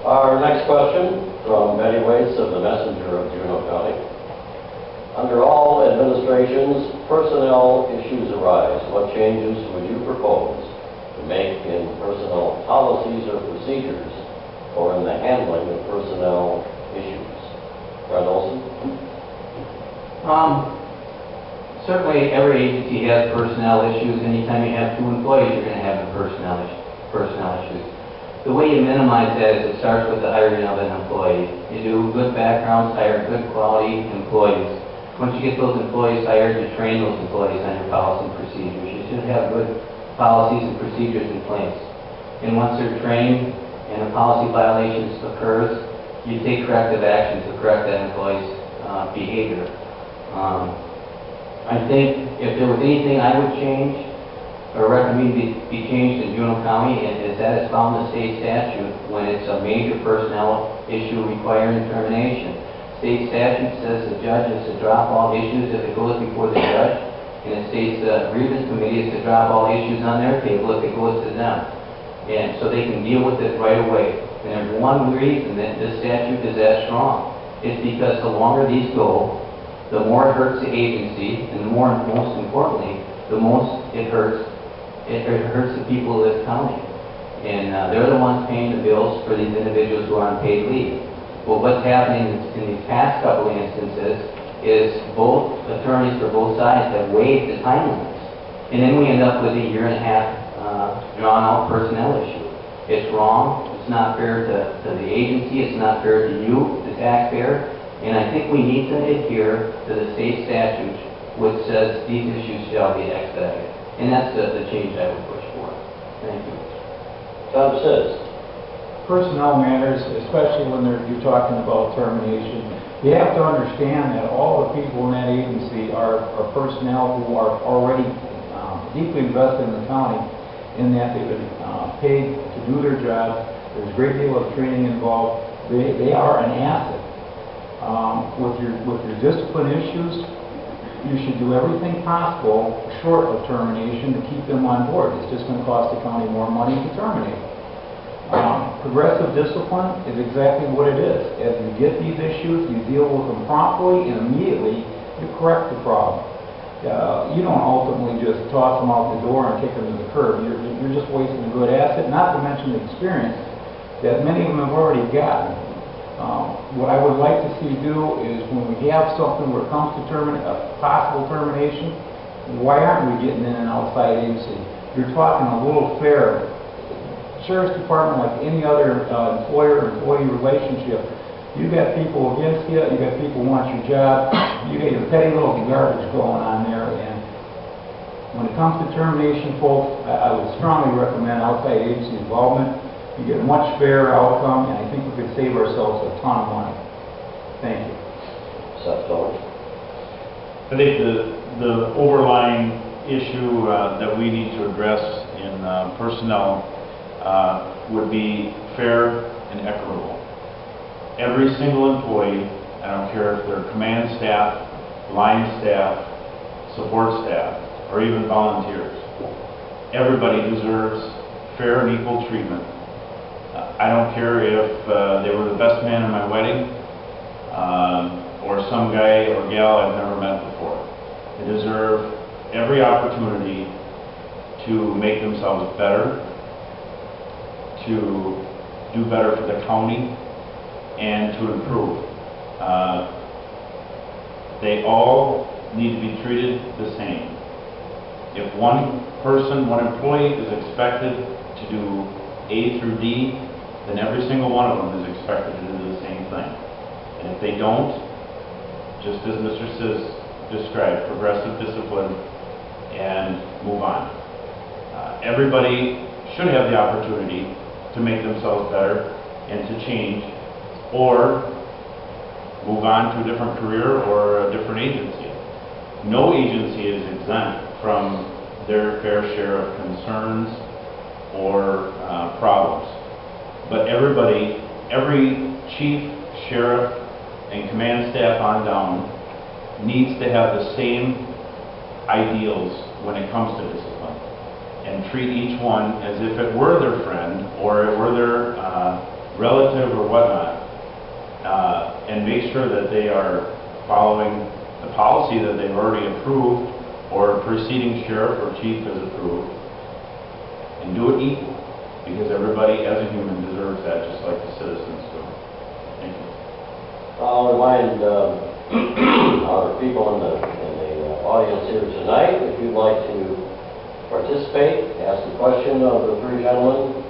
Our next question from Betty Waits of the Messenger of Juneau County. Under all administrations, personnel issues arise. What changes would you propose to make in personnel policies or procedures or in the handling of personnel issues? Fred Olson? Certainly every agency has personnel issues. Anytime you have two employees, you're going to have the personnel issues. The way you minimize that is it starts with the hiring of an employee. You do good backgrounds, hire good quality employees. Once you get those employees hired, you train those employees on your policy and procedures. You should have good policies and procedures in place. And once they're trained and a policy violation occurs, you take corrective action to correct that employee's behavior. I think if there was anything I would change or recommend be changed in Juneau County, is that it's found in the state statute when it's a major personnel issue requiring termination. State statute says the judge is to drop all issues if it goes before the judge, and it states the grievance committee is to drop all issues on their table if it goes to them. And so they can deal with it right away. And there's one reason that this statute is that strong. It's because the longer these go, the more it hurts the agency, and the more, most importantly, the most it hurts the people of this county. And they're the ones paying the bills for these individuals who are on paid leave. Well, what's happening in these past couple of instances is both attorneys for both sides have waived the time limits. And then we end up with a year-and-a-half drawn-out personnel issue. It's wrong. It's not fair to the agency. It's not fair to you, the taxpayer. And I think we need to adhere to the state statute which says these issues shall be expedited. And that's the change I would push for. Thank you. Tom says. Personnel matters, especially when you're talking about termination. You have to understand that all the people in that agency are personnel who are already deeply invested in the county, in that they've been paid to do their job. There's a great deal of training involved. They are an asset. With your discipline issues, you should do everything possible short of termination to keep them on board. It's just going to cost the county more money to terminate. Progressive discipline is exactly what it is. As you get these issues, you deal with them promptly and immediately, you correct the problem. You don't ultimately just toss them out the door and kick them to the curb. You're just wasting a good asset, not to mention the experience that many of them have already gotten. What I would like to see do is when we have something where it comes to possible termination, why aren't we getting in an outside agency? You're talking a little fair. Sheriff's Department, like any other employer-employee relationship, you got people against you, you got people who want your job, you got your petty little garbage going on there, and when it comes to termination, folks, I would strongly recommend outside agency involvement. You get a much fairer outcome, and I think we could save ourselves a ton of money. Thank you. Seth Phillips. I think the overlying issue that we need to address in personnel would be fair and equitable. Every single employee, I don't care if they're command staff, line staff, support staff, or even volunteers, everybody deserves fair and equal treatment. I don't care if they were the best man at my wedding or some guy or gal I've never met before. They deserve every opportunity to make themselves better, to do better for the county, and to improve. They all need to be treated the same. If one employee is expected to do A through D, then every single one of them is expected to do the same thing. And if they don't, just as Mr. Sis described, progressive discipline and move on. Everybody should have the opportunity to make themselves better and to change, or move on to a different career or a different agency. No agency is exempt from their fair share of concerns or problems. But everybody, every chief, sheriff, and command staff on down needs to have the same ideals when it comes to discipline, and treat each one as if it were their friend or it were their relative or whatnot, and make sure that they are following the policy that they've already approved or a preceding sheriff or chief has approved, and do it equal, because everybody as a human deserves that, just like the citizens do. Thank you. I'll remind our people in the audience here tonight, if you'd like to participate, ask a question of the three gentlemen,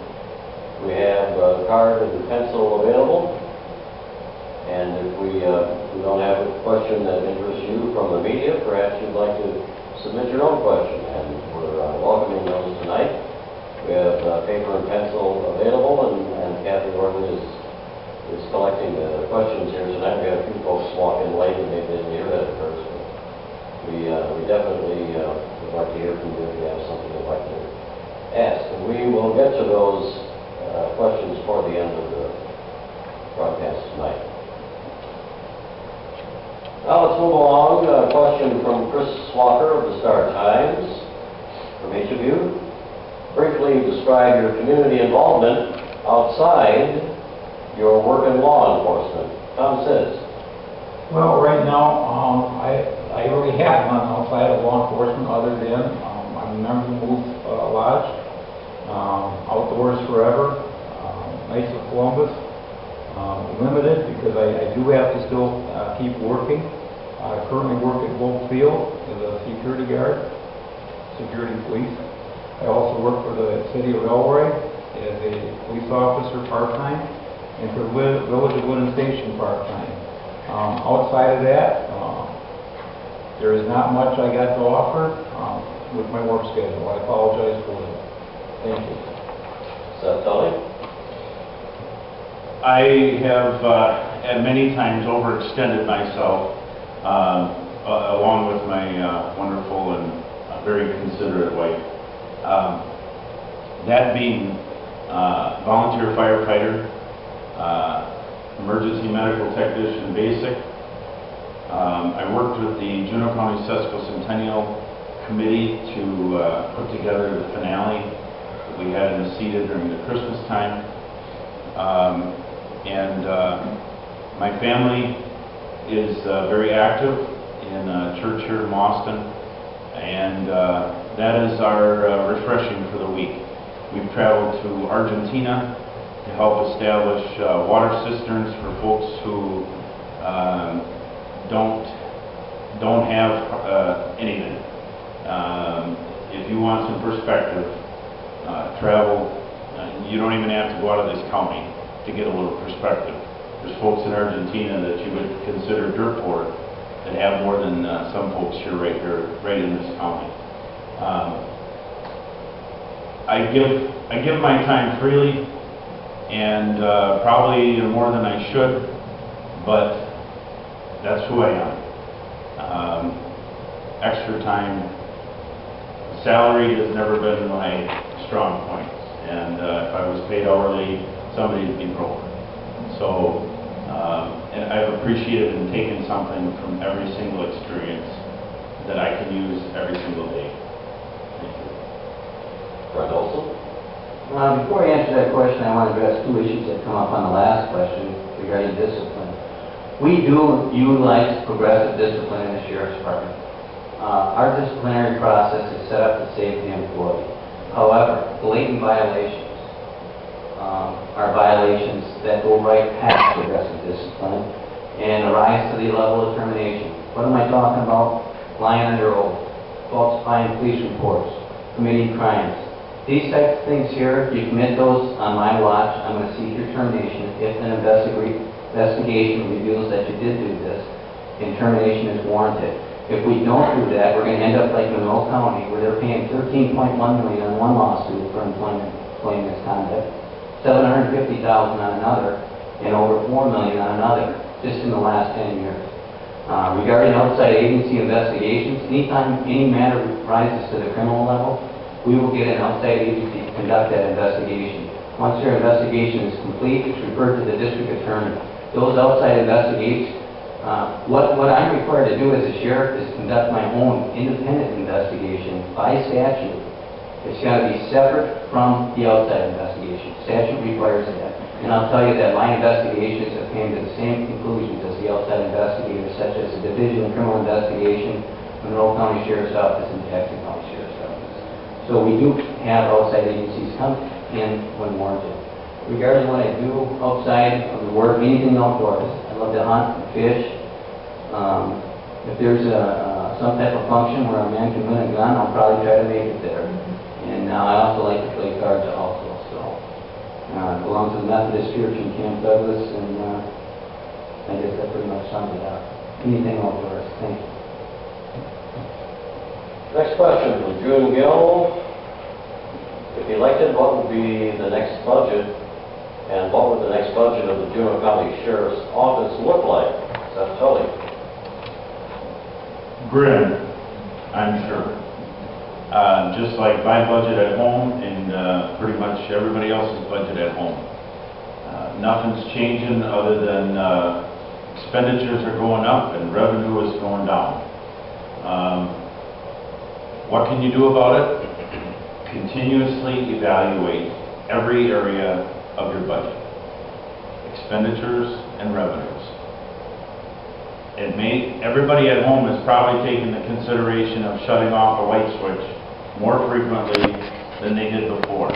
we have a card and pencil available. And if we don't have a question that interests you from the media, perhaps you'd like to submit your own question, and we're welcoming those tonight. We have paper and pencil available, and Kathy Orton is collecting the questions here tonight. We had a few folks walk in late and they didn't hear that at first. But we definitely would like to hear from you if you have something you'd like to ask. And we will get to those questions toward the end of the broadcast tonight. Now let's move along. A question from Chris Walker of the Star-Times. From each of you, briefly describe your community involvement outside your work in law enforcement. Tom says. Well, right now, I really have none outside of law enforcement other than I'm a member of the Move Lodge, Outdoors Forever, Knights of Columbus, limited because I do have to still keep working. I currently work at Wolf Field as a security guard, security police. I also work for the city of Elroy as a police officer part-time, and for the village of Woodland Station part-time. Outside of that, there is not much I got to offer with my work schedule. I apologize for that. Thank you. Seth Tully? I have at many times overextended myself along with my wonderful and very considerate wife. That being volunteer firefighter, emergency medical technician basic. I worked with the Juneau County Sesquicentennial Committee to put together the finale that we had in the CETA during the Christmas time. My family is very active in a church here in Boston, and that is our refreshing for the week. We've traveled to Argentina to help establish water cisterns for folks who don't have anything. If you want some perspective, travel. You don't even have to go out of this county to get a little perspective. There's folks in Argentina that you would consider dirt poor that have more than some folks here, right in this county. I give my time freely, and probably more than I should, but that's who I am. Extra time. Salary has never been my strong point, and if I was paid hourly, somebody would be broke. So, and I've appreciated and taken something from every single experience that I can use every single day. Thank you. Brent Olson? Before I answer that question, I want to address two issues that come up on the last question regarding discipline. We do utilize progressive discipline in the Sheriff's Department. Our disciplinary process is set up to save the employee. However, blatant violations are violations that go right past progressive discipline and arise to the level of termination. What am I talking about? Lying under oath, falsifying police reports, committing crimes. These types of things here, if you commit those on my watch, I'm going to seek your termination if an investigation reveals that you did do this, and termination is warranted. If we don't do that, we're going to end up like Juneau County, where they're paying $13.1 million on one lawsuit for employment misconduct, $750,000 on another, and over $4 million on another, just in the last 10 years. Regarding outside agency investigations, anytime any matter rises to the criminal level, we will get an outside agency to conduct that investigation. Once their investigation is complete, it's referred to the district attorney. Those outside investigations, what I'm required to do as a sheriff is conduct my own independent investigation by statute. It's got to be separate from the outside investigation. Statute requires that. And I'll tell you that my investigations have came to the same conclusions as the outside investigators, such as the Division of Criminal Investigation, Monroe County Sheriff's Office, and Jackson County Sheriff's Office. So we do have outside agencies come in when warranted. Regarding what I do outside of the work, anything outdoors, I love to hunt and fish. If there's some type of function where a man can win a gun, I'll probably try to make it there. And I also like to play cards also, so. I belong to the Methodist Church in Camp Douglas, and I guess that pretty much sums it up. Anything outdoors, thank you. Next question from June Gill. If elected, what would be the next budget, and what would the next budget of the Juneau County Sheriff's Office look like? Seth Tully. Grim, I'm sure. Just like my budget at home and pretty much everybody else's budget at home. Nothing's changing other than expenditures are going up and revenue is going down. What can you do about it? Continuously evaluate every area of your budget, expenditures and revenues. Everybody at home is probably taking the consideration of shutting off a light switch more frequently than they did before.